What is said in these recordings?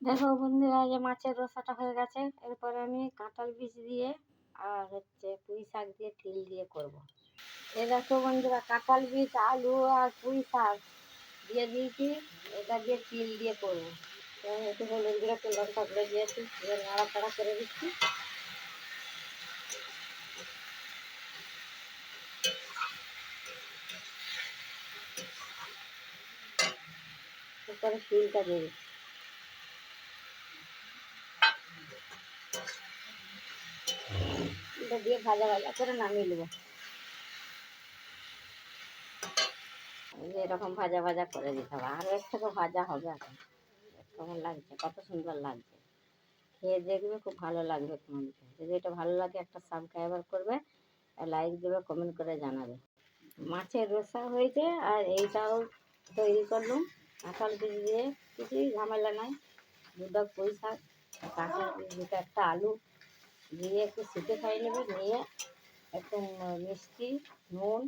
দেখো বন্ধুরা, যে মাছের রসাটা হয়ে গেছে। এরপরে আমি কাঁঠাল বীজ দিয়ে আর পুঁই শাক দিয়ে তিল দিয়ে করব। এ দেখো বন্ধুরা, কাঁঠাল বীজ, আলু আর পুঁই শাক দিয়ে দিয়েছি। এটা দিয়ে তিল দিয়ে করবো। একটু হলুদ গুঁড়ো, একটু লঙ্কা গুঁড়ো দিয়েছি, দিয়ে নাড়াচাড়া করে দিচ্ছি। এরপরে তিলটা দিয়ে দিচ্ছি। এটা দিয়ে ভাজা ভাজা করে নামিয়ে নেবো। এরকম ভাজা ভাজা করে দিতে হবে, আরও এর থেকে ভাজা হবে। এখন কেমন লাগছে, কত সুন্দর লাগছে। খেয়ে দেখবে, খুব ভালো লাগবে তোমাদের। যদি এটা ভালো লাগে, একটা সাবস্ক্রাইবার করবে, লাইক দেবে, কমেন্ট করে জানাবে। মাছের রসা হয়েছে, আর এইটাও তৈরি করলাম কাঁঠাল বীজ দিয়ে। কিছুই ঝামেলা নাই। দুটো পুঁই শাক, কাঁঠাল বীজ, দুটো একটা আলু দিয়ে একটু সিটে খাইয়ে নেবে, নিয়ে একটু মিষ্টি, নুন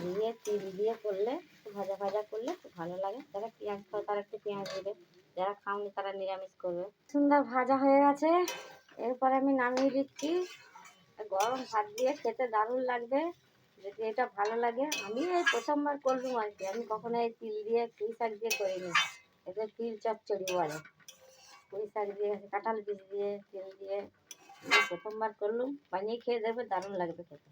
দিয়ে তিল দিয়ে করলে, একটু ভাজা ভাজা করলে খুব ভালো লাগে। যারা পেঁয়াজ খায় তারা একটু পেঁয়াজ দেবে, যারা খাওনি তারা নিরামিষ করবে। সুন্দর ভাজা হয়ে গেছে। এরপরে আমি নামিয়ে দিচ্ছি। গরম ভাত দিয়ে খেতে দারুণ লাগবে। যদি এটা ভালো লাগে, আমি এই প্রথমবার করলাম আর কি। আমি কখনো এই তিল দিয়ে পুঁই শাক দিয়ে করিনি। এতে তিল চচ্চড়ি বলে। পুঁই শাক দিয়ে, কাঁঠাল বীজ দিয়ে, তিল দিয়ে আমি প্রথমবার করলাম। বানিয়ে খেয়ে দেখবে, দারুণ লাগবে খেতে।